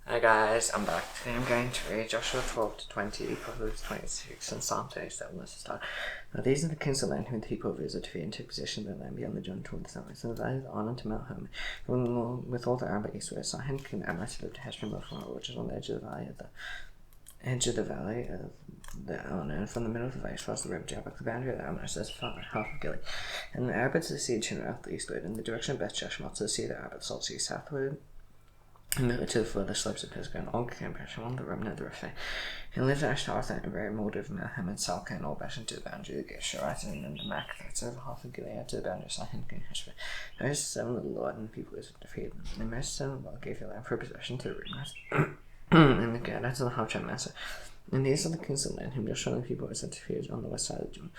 Hi guys, I'm back. Today I'm going to read Joshua 12 to 20, Proverbs 26, and Psalm 37. Let's start. Now these are the kings of land whom the people visit to and took possession of the land beyond the Jun toward the sunrise. And the valley of Arnon to Mount Hermon, with all the Arba eastward. Sihon king Amorites lived to Heshbon before, which is on the edge of the valley of the Arnon. From the middle of the valley was the river Jabbok. The boundary of the Amorites is half of Gilead. And the Arba to the C.Jun out the eastward, in the direction of Beth Jeshimah to the sea of the Arba, salt sea southward. And to the further slopes of Pisgah and Og came Bashan on the remnant of the Rephaim. He lived at Ashtaroth and very molded of Melhem and Salka and all Bashan to the boundary of the Geshurite and the Machath over half of Gilead to the boundary of Sihon king Heshbon. Moses seven of the Lord and the people is defeated them. And Moses seven of the Lord gave the land for possession to the Reubenites and the Gadites to the half tribe Manasseh. And these are the kings of the land whom Joshua and the people is defeated on the west side of Jun.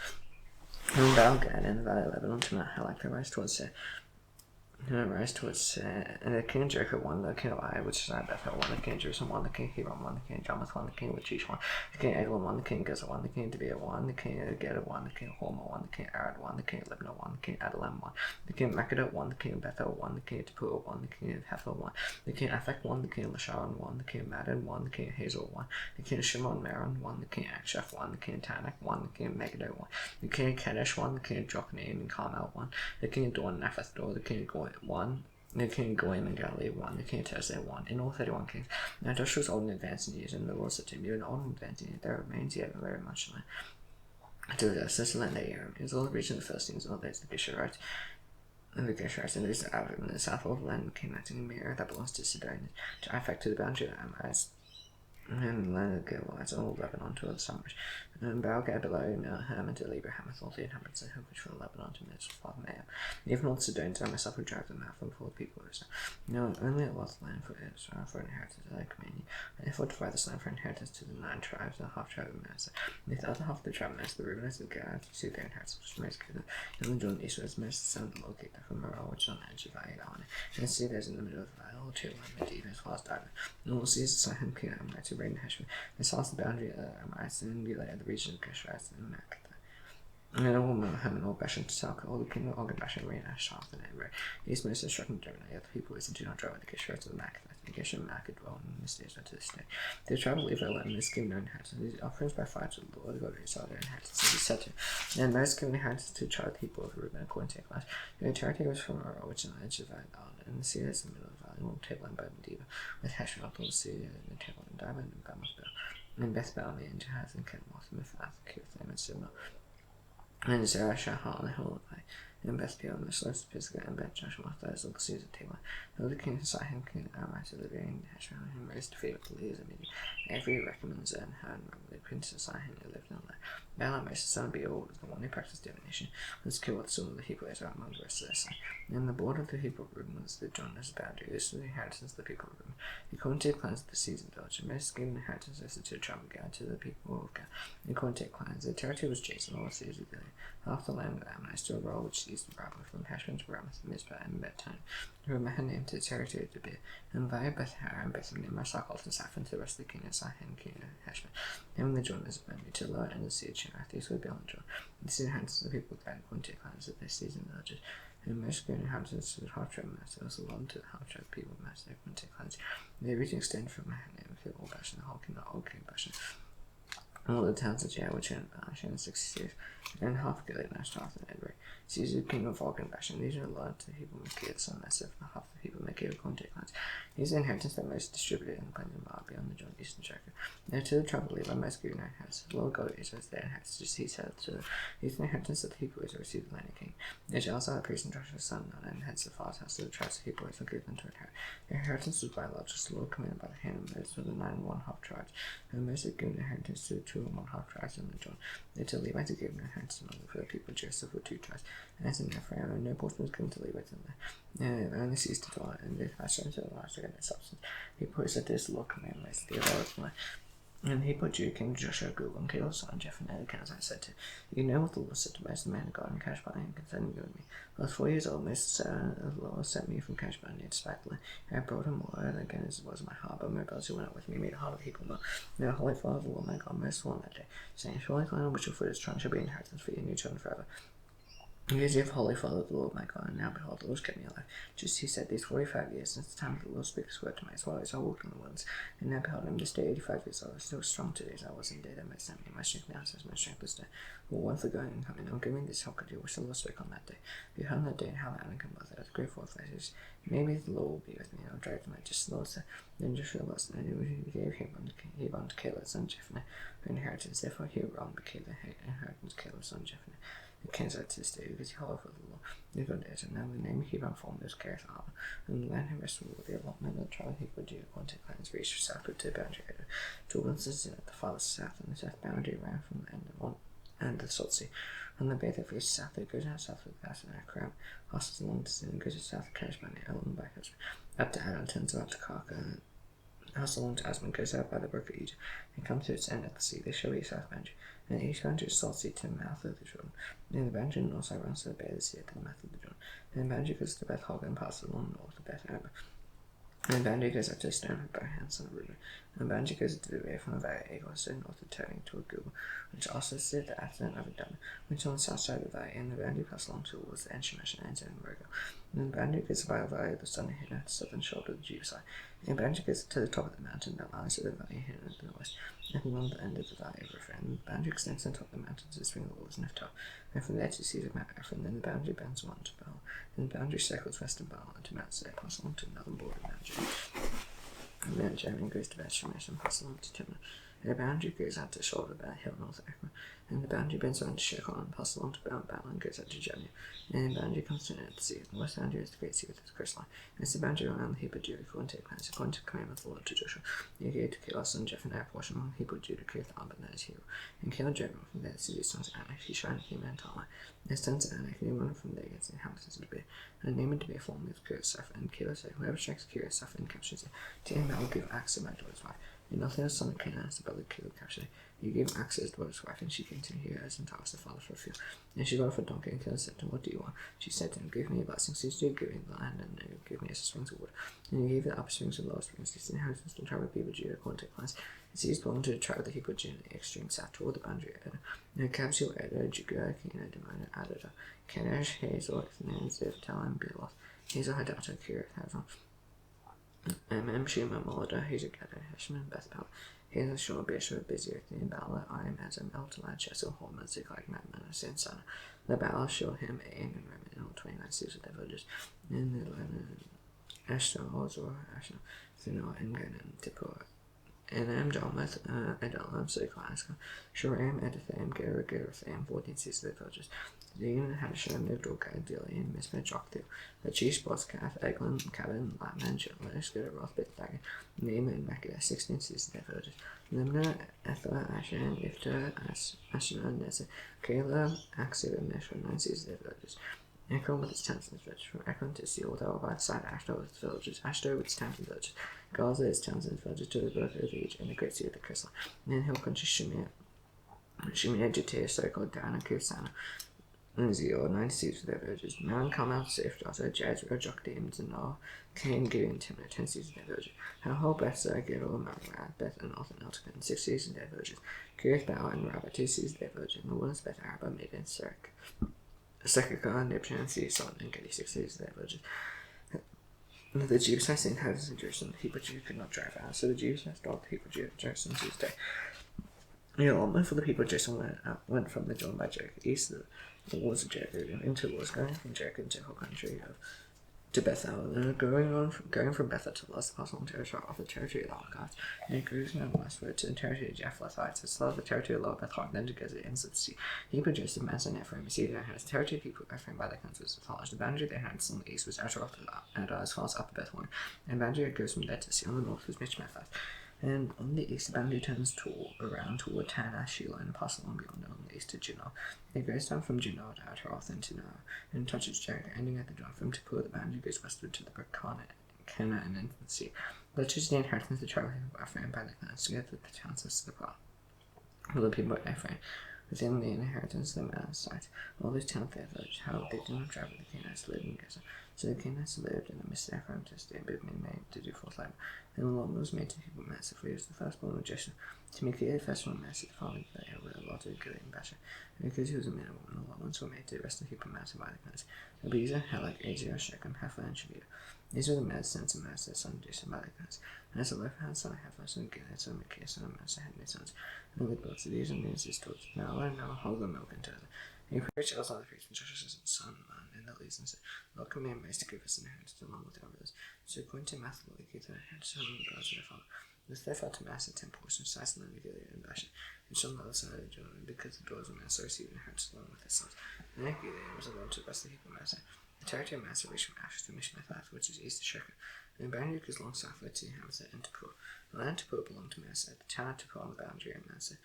And Baal Gad in the valley of Lebanon to Mount Halak, they rise towards and the king of Jericho won, the king of Ai, which is at Bethel, won, the king of Jerusalem won, the king of Hebron won, the king of Jarmuth won, the king of Lachish won, the king of Eglon won, the king of Gaza won, the king of Debir won, the king of Gedor won, the king of Hormah won, the king of Arad won, the king of Lebanon won, the king of Adullam won, the king of Makkedah won, the king of Bethel won, the king of Tappuah won, the king of Hephel won, the king of Aphek won, the king of Lasharon won, the king of Madden won, the king of Hazor won, the king of Shimon Meron won, the king of Akshaph won, the king of Tanakh won, the king of Megiddo won, the king of Kadesh won, the king of Jokneam and Carmel won, the king of Dor and Naphath Dor, the king of Goy won, the king of Goyim and Galilee won, the king of Tirzah won, in all 31 kings. Now Joshua was old and advanced in years, and the Lord said to him, You are old and advanced in years, there remains yet very much land. To the dust, the land that Aram is all the region of the Philistines, all those the Geshurites, and the Geshurites, and these are out in the south, all the land came out in the mirror that belongs to Sidon, to Aphek to the boundary of the Amorites, and the land of Gilboas, all Lebanon to the summers. And Baal Gad below Mount Hermon to Lebanon, all the inhabitants of the hill which from Lebanon to Mitzvah, father Maam. Even all the Sidonians, I myself would drive them out from the people of Israel. No, only a lot of land for Israel for inheritance I command you. And therefore divide this land for inheritance to the 9 tribes, and the half tribe of Manasseh. And the other half of the tribe of Manasseh, the Reubenites and the Gadites, receive their inheritance, which Moses gave them. And the Jordan eastward is Moses, the son of the Lord, gave them from Merah, which is on the edge of the valley of Arnon. And the sea that is in the middle of the valley, all 2 land Medivh, as far as Diver. And all the seas of Sihon king of Amorites, who reigned in Heshbon. And south the boundary of Amorites, and Gilead, the region of Geshurites, and Machath. And then all Mount Hermon, all Bashan to Salka, all the king of Og and Bashan reigned at Ashtaroth and Edrei. East Moses struck and driven, yet the people listened to not drive with the Geshurites of the Machath. And Gesher and Machath dwell in this days to this day. The tribe of Levi let Moses give no inheritance. These offerings by fire to the Lord God of Israel their inheritance. As he said to him, and Moses gave inheritance to the tribe of the people of Reuben according to their class. The territory was from Merah, which is on the edge of the valley, and the sea is in the middle of the valley, and all the table and by Medivh, with Heshbon all the sea, and the table and Diamond and Bamoth and Beth Baalmi and Jahaz and Kenmoth and Mephath, Kirthaim and Sibnah, and Zerah Shahal and the hill of Ai, and Beth Peor and the slopes of Pisgah and Beth Joshua, those all the seas of Tamar. Though the king of Sihon, king of Amorites, of the varying Heshbon, whom raised to feed up the leaders of Midian, every recommends and had the prince of Sihon who lived in the land. Balaam, Moses' son of Beor, was the one who practiced divination, was killed with some of the people of Israel among the rest of their son. And the border of the people of Reuben was the Jordan as a boundary. This was the inheritance of the people of Reuben. According to the clans of the seas and village, and Moses gave an inheritance as to the tribe of Gad to the people of Gad. According to the clans, the territory was Jason, all the seas of Gilead. Half the land of Ammonites to a roll which is east of Rabbah, from Heshbon to Ramoth, Mizpah, and Bet-Tan. Who had named to the territory of Debir, and via Beth-Hara and Beth-Nimrah, Marsachoth and Saphon to the rest of the king of Sihon, king of Heshbon. And the Jordan is a boundary to the lower end of the sea of Shinar, these were beyond the Jordan. These inhabitants of the people of Gad, according to the clans of their cities and villages. And most gave inhabitants to the half tribe of Manasseh, also belonged to the half tribe people of Manasseh, according to the clans. They region extended from Mahanaim, all Bashan, the whole king of Og, king of Bashan. All the towns of Jah, which are in Bashan, 60 years, and half of Gilead, and Ashtaroth, and Edrei. Caesar, king of Og and Bashan, these are allotted to the people of Machir, son of Manasseh, and half the people of Machir, according to their clans. These are the inheritance that most distributed in the plains of Moab, beyond the Jordan, eastern Jericho. Now to the tribe of Levi, most gave no inheritance. The Lord God of Israel is their inheritance, just he said to them. These are the inheritance that the people of Israel received the land of king. Now Jehoshaphat the priest and Joshua's son, and heads of the father's house, to the tribes of the people of Israel gave them to inherit. Their inheritance was by lot, just the Lord commanded by the hand of Moses for the 9 1/2 tribes. And Moses gave inheritance to the 2 1/2 tribes in the Jordan. They to Levi to give an inheritance among the people of Joseph for 2 tribes. And as in Ephraim, no portion was given to Levi in there. Only ceased to dwell, and they passed into the lives against their substance. He put said this, the Lord commanded Moses to give all of them. And he put Judah, King Joshua, Gul, and Caleb's son, Jephunneh, the Kenizzite, said to You know what the Lord said to Moses, the man of God, in Cashbarnea, concerning you and me. I was 4 years old, Moses the Lord sent me from Cashbarnea to spike the land. I brought him more, and again as it was in my heart, but my brothers who went out with me made the heart of the people more. Now, Holy Father of the Lord my God, merciful on that day, saying, Surely the land on which your foot is trodden shall be an inheritance for you and your children forever. Because you have wholly followed the Lord my God, and now behold, the Lord has kept me alive. Just he said, these 45 years since the time of the Lord spake his word to me, as well as I walked in the woods. And now behold, I am this day 85 years old, still strong today as I was in day that might send me. My strength now says my strength this day. Well, one for going and coming, I'm giving this help could do, which the Lord spoke on that day. Behold that day, how Aaron can was there, the great fortifications. Maybe the Lord will be with me, and I'll drive to my just Lord said. Then Joshua was, and he gave Hebron to Caleb, son Jephunneh, for inheritance. Therefore Hebron became the inheritance of Caleb, son Jephunneh. It came out to this day because he called for the Lord. The good days, and now the name Hebron formed this Kerith Arbor, and the land and rest will the allotment of the tribe of Hebron Judah, according to clans reached southward to the boundary to Wilson's at the farthest south, and the south boundary ran from the end of one and the Salt Sea. And the bay that faces south, it goes out south of the Bass and Akram, passes along the sea, and goes south of Kadesh Barnea, along by Kadesh, up to Adam, turns about to Karka, passes along to Asman, goes out by the brook of Egypt, and comes to its end at the sea. They shall be south boundary. And the east boundary is Salt Sea to the mouth of the Jordan. And the boundary north side runs to the bay of the sea to the mouth of the Jordan. And the boundary goes to Beth Hogg and passes along north to Beth Araba. And the boundary goes up to the stone of Bohan's son of Reuben. And the boundary goes to the way from the valley of Agor, so north of turning to a Google, which also stood the afternoon of Adama, which on the south side of the valley, and the boundary passed along towards the Enshamash and ends in Rogo. And the boundary goes by the valley of the sun hidden at the southern shoulder of the Jew side. And the boundary goes to the top of the mountain that lies to the valley hidden at the west, and along the end of the valley of Ephraim. And the boundary extends to the top of the mountain to the spring of the waters of Naphtali. And from there to the seas of Mount Ephraim, then the boundary bends one to Baal. And the boundary circles west of Baal and to Mount Seir, pass along to the northern border of Mount Jeremy. And Mount Jeremy goes to Beth Shemesh and passes along to Timnah. And the boundary goes out to the shoulder of the hill north of Ekron. And the boundary bends around to Shechon and passes along to Mount Baal and goes out to Jeremy. And the boundary comes to an end at the sea. And the west boundary is the great sea with its coastline. And it's the boundary around the Hebrew Judah, according to the clans, according to the commandment of the Lord to Joshua. And he gave to Caleb son Jephunneh a portion among Hebrew Judah, Kerith Arbor, that is Hebrew. And Caleb drove him from there to his sons Anak, Shishai, and Heman, and Talmai. And his sons Anak, and he went from there against the inhabitants of Debir. And the name of Debir formed with Kiriath-Sepher. And Caleb said, whoever strikes Kiriath-Sepher and captures it, to him I will give axe to my daughter's wife. And nothing else son of Canaan as the brother Caleb captured it. You gave axe to his daughter's wife, and she came to him as and asked her father for a field. And she got off a donkey, and Caleb said to him, what do you want? She said to him, give me a blessing, since you give me the land, and give me as springs of water. And he gave her the upper springs and lower springs, these inheritance to the tribe of Hebrew Judah, according to clans. And these belonged to the tribe of the Hebrew Judah, the extreme south toward the boundary of Edom. And Kabzeel, Edom, Jugurah, Cana, Dimona, Adada, Kenesh, Hazel, Ithnan, Ziptal, and Bealoth, Hazel, Hadata, Kiriath, Hazon, Shema, Molada, Hazel, Gada, Heshman, Bethpel, Hazel, Shor, Bishop, Bezir, Bala, Im, Azam, Eltalad, Chesil, Hormon, Ziklag, Madman, Sansana. The Baal showed him Aim and Remen in all 29 cities of their villages. And the Lebanon, Ashton, Ozor, Ashton, Thuno, Engan, and Tippur. And Jarmuth, Edalam, Sikalaska, Shoram, Edathaim, Gerathaim, 14 cities of their villages. Zin, Hadasham, Nigdorka, Dilian, Mismet, Joktil, the Chief, Boskath, Eglin, Cabin, Lapman, Shutlash, Roth, Bithagan, Naaman, and Makeda, 16 cities of their villages. Limna, Ethla, Ashan, Ifta, Ashna, Nessa, Kayla, Axir, and Meshra, 9 cities of their villages. Ekron with its towns and villages. From Ekron to Seal, over by the side of Ashdod with its villages. Ashdod with its towns and villages. Gaza its towns and villages to the brook of the Egypt and the great sea of the crystal. And then hill country Shimea, Jatir, so-called Dan, and Kursana. And Zeal, 90 cities with their villages. Mount Carmel, Safe, Jota, Jezreel, Jokdeam, Zanor, Cain, Gideon, Timnah, 10 cities with their villages. Hal, Bethzah, Gilgal, Mount Beth, and North and Elticon, 6 cities with their villages. Kiriath Baal and Rabbah, 2 cities with their villages. And the wilderness Beth Araba, Midian, Sekaka, Nibshan, Season, and Gedi, 6 cities with their villages. The Jews had seen houses in Jerusalem, the Hebrew Jews could not drive out, so the Jews had stopped the Hebrew Jews in Jerusalem to this day. The allotment for the people of Jerusalem went from the Jordan by Jericho east of the walls of Jericho into the walls, going from Jericho into the whole country to Bethel, and going from Bethel to Luz, passed along territory of the territory of the Archives, and it goes now westward to the territory of Japhlethites, as well as the territory of Lower Bethel, then to Gaza, the ends of the sea. Hebrew Joseph, Manasseh, and Ephraim, the sea that has the territory of people of Ephraim by their clans was as follows. The boundary they had on the east was Asheroth and as far as Upper Bethhoron, and the boundary that goes from there to the sea on the north was Michmethath. And on the east, the boundary turns around toward Tanah, Shelah, and passes along beyond on the east to Juno. It goes down from Juno to Ataroth and Tanah, and touches Jericho, ending at the John. From Tippur, the boundary goes westward to the brook Kana, and into the sea. Such is the inheritance of the tribe of Ephraim by the clans, together with the towns of the park. For the people of Ephraim, within the inheritance of the Manassites, all those towns their village, how they did not drive with the Canaanites lived in Gaza. So the Canaanites lived in the midst of Ephraim to stay, but being made to do forth labor. And the Lord was made to people massively as the firstborn of Jeshua. To make the festival mass, the following day with a lot of good and better. Because he was a man and woman, allowance were made to the rest of the people massive by the clans. The bees are held like Asia, Shechem, Heifer, and Shavir. These were the mad sons of Master, son of Jason by the clans. And as a left hand son of Heifer, son of Gilead, son of Micaiah, son of Master, had made sons. And with both of these and these his told, now and now hold the milk into it. He preached also the priest and Joshua's son, and the least, and said, Lord, command me to give us an inheritance along with our brothers. So according to Matthew, they gave their inheritance to the brothers of their father. This therefore to mass and 10 portions, size and then Gilead and Bashan, and some other side of Jordan, because the daughters of Massa received inheritance along with their sons. And then Gilead was alone to the rest of the people of Massa. The territory of Massa reached from Ash to Mishmethath, which is east of Shechem, and the boundary is long southward to Hamza and Tapur. The land of Tapur belonged to Massa. The town of Tapur on the boundary of Massa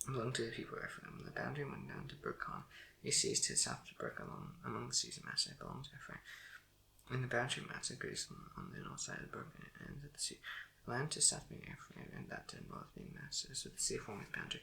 belonged to the people of Ephraim. The boundary went down to Burkhan, east to the south of Burkhan, among the seas of Massa, belonged to Ephraim. And the boundary of Massa goes on the north side of Burkhan and ends at the sea. The land to south being Ephraim, and that to north being Massa, so the sea forming the boundary.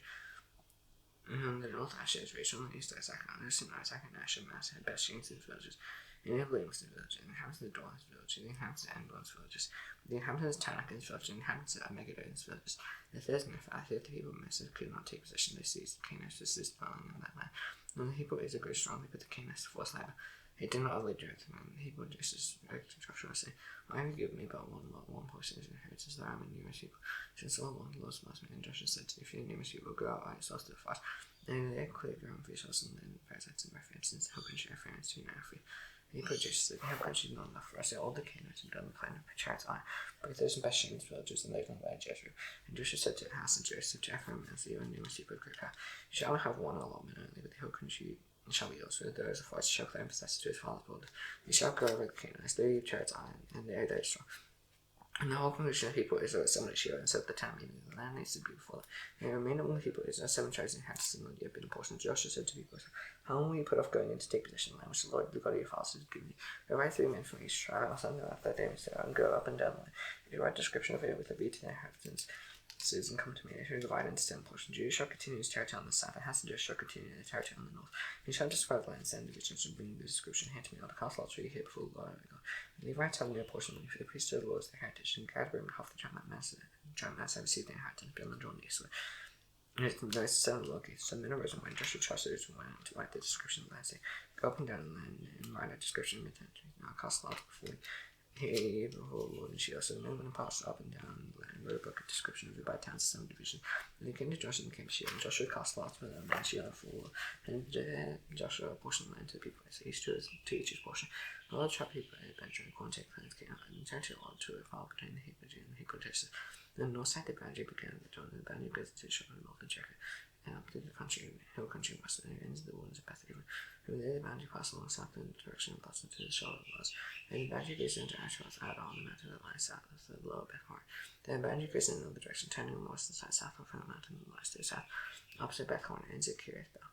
And the north Asher is Rachel, and the east Isaac, and the east Isaac and Asher, Massa had best shings in the villages. And the Elohim was the village, and the inhabitants of the Dor his village, and the inhabitants of Endor villages, the inhabitants of Tanakh his village, and the inhabitants of Megiddo his villages. And the third Nephi, the people of Massa could not take possession, they seized the Canaanites to this dwelling in that land. And the people of Israel grew strongly, but the Canaanites to force labor. He did not only direct them, and the people of Justice directed Joshua, saying, why have you given me but one lot, one portion as inheritance, that I am a numerous people? Since all one Lord's blessed me, and Joshua said, if you are numerous people, go out by yourselves to the fight. And they cleared ground for yourselves, and then Perizzites and Rephaim, since the whole country of Ephraim is too narrow for you. And he put Joshua, the whole country is not enough for us, all the Canaanites have done the plan of Perizzites eye, but those in Bethsheme's villages, and they don't by Jezreel. And Joshua said to the house of Joseph, to Ephraim, as you are numerous people, great power, you shall not have one allotment only, but the whole country shall be yours, for there is a forest shall claim possessed to his father's border. You shall go over the Canaanites, they Perizzites eye, and they are very strong. And the whole congregation of people Israel assembled at Shiloh and said the town meeting, the land needs to be before them. And it remained among the people Israel 7 tribes and inhabitants, and yet been a portion. Joshua said to the people, how long will you put off going in to take possession of the land which the Lord, the God of your fathers, has given you? Arrive 3 men from each tribe, I'll send them after that day and go up and down the land. If you write a description of it with a beat to their inhabitants, and come to me, if you divide into 10 portions, Judah shall continue his territory on the south, and Hassan shall continue their territory on the north. You shall describe the land and divisions and bring the description hand to me. I'll cast lots for you here before the Lord our God. And Levites have their portion for the priests of the Lord is their heritage, and Gad, Reuben, half the tribe of Manasseh have received their inheritance beyond the Jordan eastward. And it's the son of the Lord, so men arose and went, Joshua trusted Israel went to write the description of the land, saying, go up and down the land and write a description of the territory. Now I'll cast lots before you. He, the whole Lord and Shiloh, so the men went and passed up and down the land, wrote a book of description of it by towns and 7 divisions. And they came to Joshua and came to Shiloh, and Joshua cast lots for them, and Shiloh for all. And Joshua apportioned the land to the people, so each to each his portion. And all the tribe people of Benjamin, according to their clans, came out, and turned to the Lord to a file between the Hebrew and the Hebrew Joseph. And the north side of the boundary began at the Jordan, and the boundary goes to the shore of the north and Jericho, and up to the country, hill country west, and it ends the waters of Beth-Aven. From there, the boundary passed along south in the direction of Boston to the shore of Luz. And the boundary goes into Ashroth, out on the mountain that lies south of the lower Beth-Horon. Then the boundary goes in another direction, turning on the western side south of the mountain that lies to the south. Opposite Beth-Horon ends at Kiriath-Baal.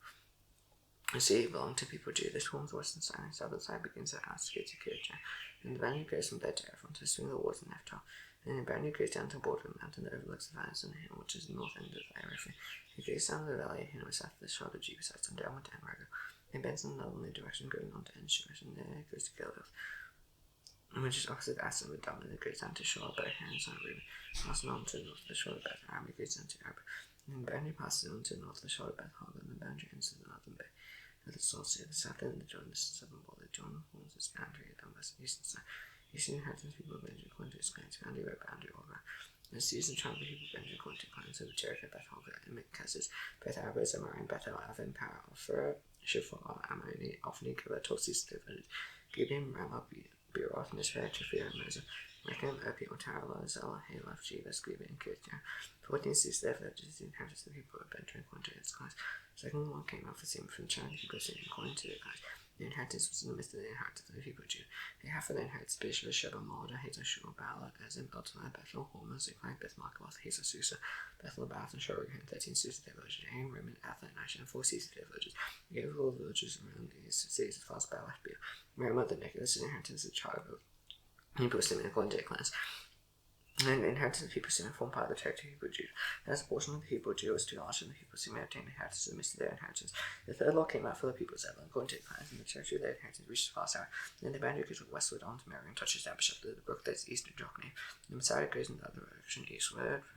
The sea belonged to people Judah. This forms the western side, and the southern side begins at outskirts of Kiriath. And the boundary goes from there to Ephron to swing the waters in Naphtali. And the boundary goes down to the border of the mountain that overlooks the valleys and the hill, which is the north end of the Ephraim. It goes down the valley of Hinnom south of the shore of Jebusites and downward to Enrogel. It bends in a northerly direction, going on to En-Sherish, and there it goes to Gilgal, which is opposite Aslan with Dublin. It goes down to shore of Bohan and Son of Reuben, passing on to the north of the shore of Beth Aram. It goes down to Arab. And the boundary passes on to the north of the shore of Beth Hogla, and the boundary ends in the northern bay. At the source of the south end of the Jordan, the southern border, the Jordan forms its boundary down by the eastern side. You see the inhabitants people of Benjamin according to its clans, boundary by boundary all around. The season tribe of people of Benjamin according to clans of Jericho, Beth Hogla, Emmet-Kesses, Beth Arab, Zemarim, Beth El-Avin, Para-Ophir, Shiphrah, Ammoni, Ophni, Kibah, Tosis, David, Gibeon, Ramah, Beeroth, Mizpeh, Japhia, and Moser, Rechem, Epi, Otara, Zela, Halaf, Jebus, Gibeon, and Kirtia. 14 cities there villages, the inhabitants of the people of Benjamin according to its clans. Second one came out for Sim from China, the people of Syrian according to their clans. The inheritance was in the midst of the inheritance of the people of Judah. They have for their inheritance Bishla, Sheba, Molda, Hazel, Shur, Bala, Ezim, Eltonai, Bethel, Hormah, Ziklag, Beth Markaboth, Hazel, Susa, Bethel, Bath, and Shoroghan, 13 cities of their villages, Aim, Rimmon, Atha, and Asher, and 4 cities of their villages. They gave all the villages around these cities as far as Baalah, Beer. Ramah, the Nicholas, the inheritance of the child of the people of Simeon according to their clans. And the inheritance of the people of Simeon formed part of the territory of the people of Judah. As a portion of the people of Judah was too large, and the people of Simeon obtained the inheritance in the midst of their inheritance. The third law came out for the people of Zebulun, according to their clans, and the territory of their inheritance reached as far as Sarah. Then the boundary goes westward on to Mary and touches Abishah, the brook that is east of Jokneam. The Messiah goes in the other direction eastward.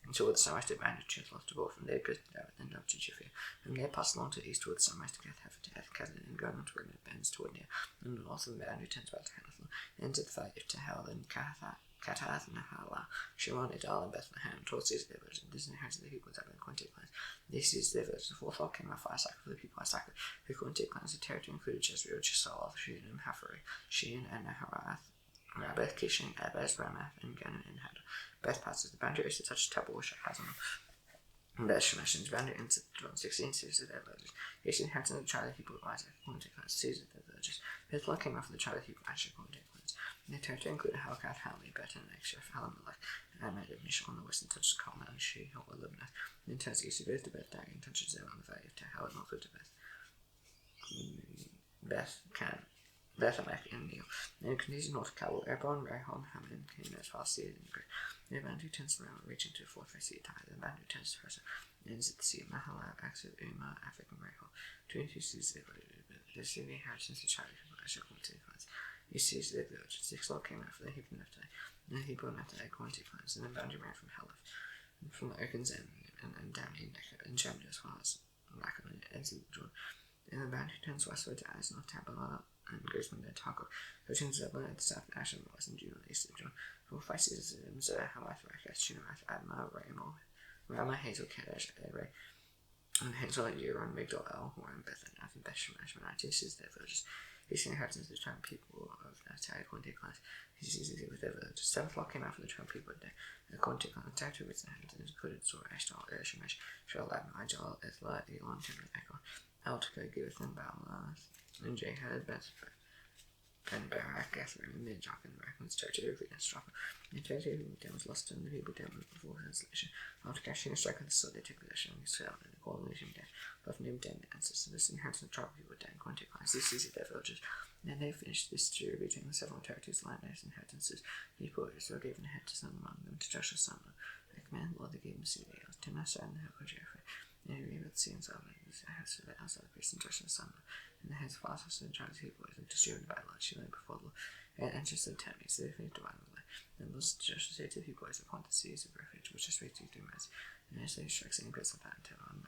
And toward the sunrise, the bandit chose lost to go from there, goes to David, and up to Jiffy. And there passed along to the east toward the sunrise to Gath, Heifer to Eth, Kazan, and going on toward it bends toward near. And the north of the bandit turns back to Hanathon, and to the fight to Hell, and Katath, and Nahala, Shimon, Idal, and Bethlehem, towards these their virgin. This inheritance of the people that have been Quintic clans. This is their virgin. The fourth law came out fire cycle for the people I cycle. The Quintic clans, the territory included Jezreel, Chisol, Shean, and Haphari, Shean, and Naharath, Rabbeth, Kishan, Ebez, Ramath, and Gannon, and Hadar. Beth passes the boundary is to touch the temple which has on them. Beth Shemeshin's boundary into 16 cities of their villages. His inheritance of the tribe of the people of Isaac, Quintic clans, cities of their villages. Beth law came out from the tribe of the people of Asher, Quintic clans. The territory included Halkath, Halmi, Bet, and Exshef, Halamelech, and Ahmed, Mishal on the west, and touches Carmel, and She, Hol, Libnath. And turns east of Beth to Beth, Dag, and touches Zerah on the valley of Tehel, and northward to Beth Amek, and Neil. And it continues north of Kabul, Airborne, Rehon, Haman, came as far as the Great. The Bandu turns around, reaching to the fourth sea tide. The Bandu turns to Persia, ends at the sea of Mahala, Axel, Uma, African Rehon. 22 seas they voted, but the city inheritance of Charlie from Asher Quintic clans. These seas they village. 6 law came out for the Hebrew Nephi, and the Hebrew Nephi Quintic clans, and the Bandu ran from Helef, and from the Okans and Dami, and Germany as far as Lakon and Ezil. And the Bandu turns westward to As, north Tabala, and goes from there to Hako. Coaching Zebulun at the south, and Asher, west, and June, and east of June. For 5 seasons, Hamath, Rakesh, Shinorath, Adma, Rama, Hazel, Kadesh, Ere, and Hazel, Yeron, Migdal, El, Horn, Beth, and Ath, and Beshemesh, Menati, is their villages. His inheritance of the tribe people of Naphtali, Quintic clans. He seizes it with their villages. 7th law came out from the tribe people of the Quintic clan. The territory which inheritance included Zor, Eshtal, Shemesh, Shal, Adma, Ijal, Ethla, Elon, Timber, Echo, Eltica, Giveth, and Baalas, and Jehad, Beth, Ben Barak, Gathering, and Midjok, and the Reckons territory of Venus Drop. The territory of them was lost, and the people dealt with before translation. After cashing a strike on the sword, they took possession of Israel and the coalition dead. Both named dead ancestors, this inheritance of tribe people were dead, Quintic clans. These seized their villages. And they finished this distributing the several territories, landers, inheritances. The people of Israel gave an inheritance among them to Joshua, son of Ekman, Lord, they gave him Syria, Timnah, and the Hill of Jeffrey. And he revealed the scenes of it, the house of it outside the priest, and Joshua, son of and the heads of fathers and tribes of people were distributed by large. She lay before the and entrance of the tent makes the definitive divine of the life. And thus Joshua said to the people, as upon the seas of refuge, which are straight to the mass, and as they strikes any place of that until on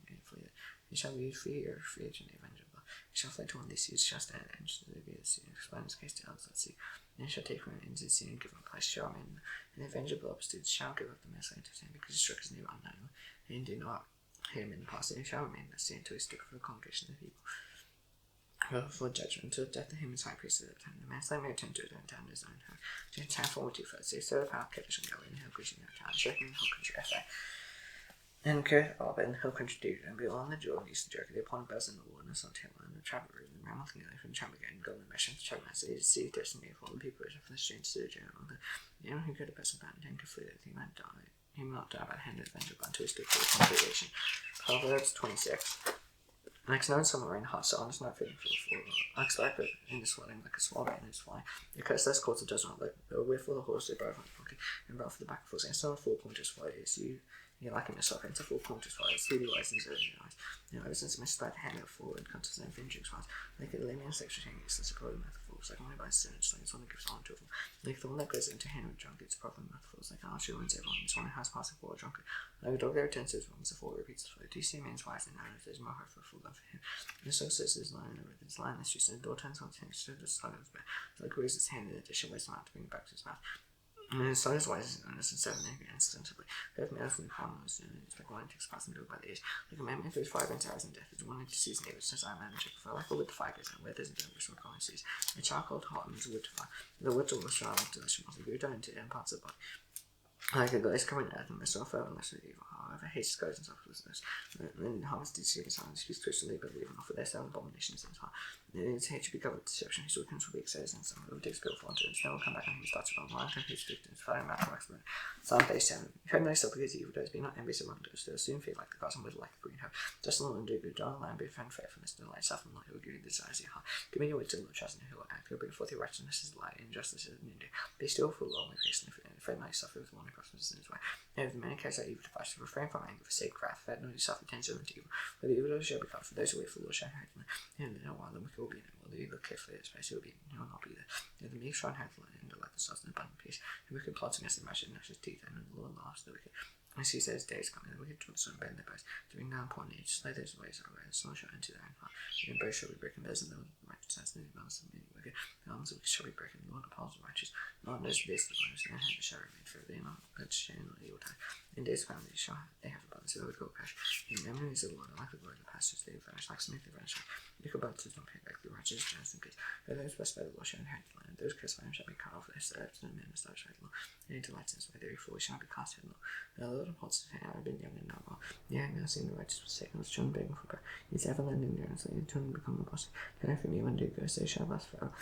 and flee it. They shall be free or free agent evangelical. He shall fly to one of these seas, shall stand and enter the sea, and explain his case to others at sea. And he shall take from it into the sea and give him a place, shall remain, and the evangelical obstacles shall give up the message to him, because he struck his neighbor unknown, and do not hear him in the past, and he shall remain in the sea until he stood for the congregation of the people. For judgment, to the death of him as high priest at the time. The manslayer may return to it and down his own home. To time for 2 first days, so the power of Kaddish and Galilee, and hill country no town, shaking the hill country FA. And Kirth Arba and the hill country dude, and beyond the Jordan, east of Jericho, upon Bez in the wilderness on Taylor, and the travel room, and Ramoth and Gilly from Tramaga, and Golden Mesh, and the Tramaga, so you see destiny for all the people, from the strange to the general. The anyone who could have best of that and could flee that he might die. He will not die by the hand of the avenger, but until he stood for the congregation. Proverbs 26. Next known summer rain, hot sun is not fitting for the floor. Unexpected in the swelling like a small rain is flying. The curse that's called does not like the way for the horse, they borrow from the donkey, and brought for the back of the horse. And so 4 pointers fly is you like him yourself, and so 4 pointers fly is he wise in his own eyes. Ever since I missed by the hand of forward, comes to the vengeance was like a layman sexual thing, it's the problem metaphors, like only by sin, it's like one that gives on to them. Like the one that goes into hand with drunk, it's problem metaphors, like Archie wins everyone, it's one that has passing for a drunkard. Like a dog that returns to his wrongs, the fool repeats the flow. Do you see man's wise and now if there's more heart for a fool than for him? And so says his line over his line, as she said, the door turns on his to the slug of his back. So like raises his hand in the dish and waits him out to bring it back to his mouth. And his son is wise and innocent, 7 instantly. Both males and farmers, and it's like one takes past and go by the age. Like a man may face 5 entires in death, is one to see his neighbors, says I man and check for like a wood to fire goes and where there's a devil from calling seas. A charcoal hot and there's a wood to fire. The wood to the strong to the shimmer, the down into and parts of the body. Like a ghost coming out and myself over less of evil. However, hates goes and selflessness. And then harms to see his hands, speaks twistedly, but leaving off with their 7 abominations in his heart. And his hate should be covered with deception, his weakness will be exposed, and some will take skill for it, and then will come back and he starts to run wild, and his victims fire him out from expert. Psalm 37. If I know yourself because evil does, be not envious of wrongdoers, they'll soon feel like the gods and wither like a green herb. Just alone and do good, dark land, be friend faithfulness, and delight self and light, who will give you the desires of your heart. Give me your wisdom, Lord, trust in who will act, who will bring forth your righteousness as light, and justice as noonday. Be still for long, and face, and afraid not suffer with one across in his way. And if the man carries out evil devices, refrain from anger, forsake wrath, that no yourself attends to evil. For the evil shall be cut, for those who wait for the Lord shall hide them. And in a while the wicked will be in it, while the evil carefully is placed, he will not be there. The meek shall hide the land, and delight the stars in abundant peace. The wicked plots against the righteous, and gnashes teeth, and the Lord laughs the wicked. And she says, days coming, the wicked children shall bend their bows, to bring down upon each, slay those ways are away, the sun shall enter their own heart. And both shall be broken, there's no righteousness, and the mouths of many wicked. The arms of the wicked shall be broken, the Lord upholds the righteous. The Lord knows the days of the righteous, and their hand shall remain forever. They are not let shame on the evil time. In days of family shall they have abundance, so they would go crash. The memories of the Lord are like the glory of the pastures, they vanish like smoke, they vanish like wicked abundance does not pay back, the righteous just in peace. For those blessed by the Lord shall inherit the land, those cursed by him shall be cut off, their steps no man established by the Lord. Any delights in his way, their foolish shall be cast headlong. The Lord upholds his hand, I have been young and now well. Yea, I have now seen the righteous forsaken, his children begging for bread. He is ever lending generously, his children become a boss. Turn from you and do go, so shall last forever.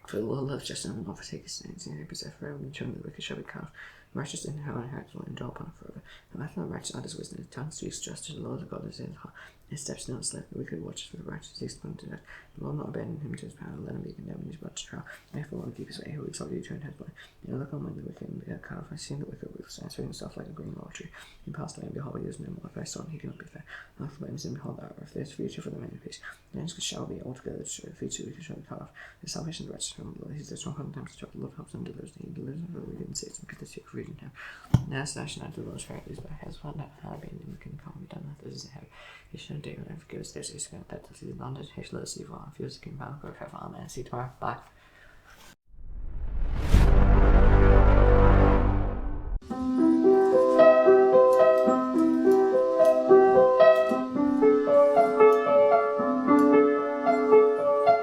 For the Lord loves justice and will not forsake his saints, and he preserve forever, and the children of the wicked shall be cut off. The righteous in her inheritance will endure upon her forever. The mouth of the righteous utters wisdom, his tongue speaks justice, the Lord of God is in his heart. His steps do not slip, the wicked watches for the righteous, he is put to death. The Lord will not abandon him to his power, let him be condemned in his blood to trial. Therefore, the Lord keep his way, he will exalt you to an head way. You look on when the wicked and be cut off. I see the wicked with answering himself like a green olive tree. He passed away, and behold, he is no more. If I saw him, he cannot be fair. I look blames and behold, that if there is future for the man of peace, the ends shall be altogether destroyed, the future wicked shall be cut off. The salvation of the righteous from the Lord, he is the strong in times to trouble, the Lord helps them, delivers them, he delivers them from the wicked and saves them, get the sick freed in him. Now station out to the Lord's characters, but has found out how being and can come done with this is heavy. He shouldn't do it and forgive us their sins, that to see the London, he shall let us see for our fears, the king, power, go forever. Amen. See you tomorrow. Bye.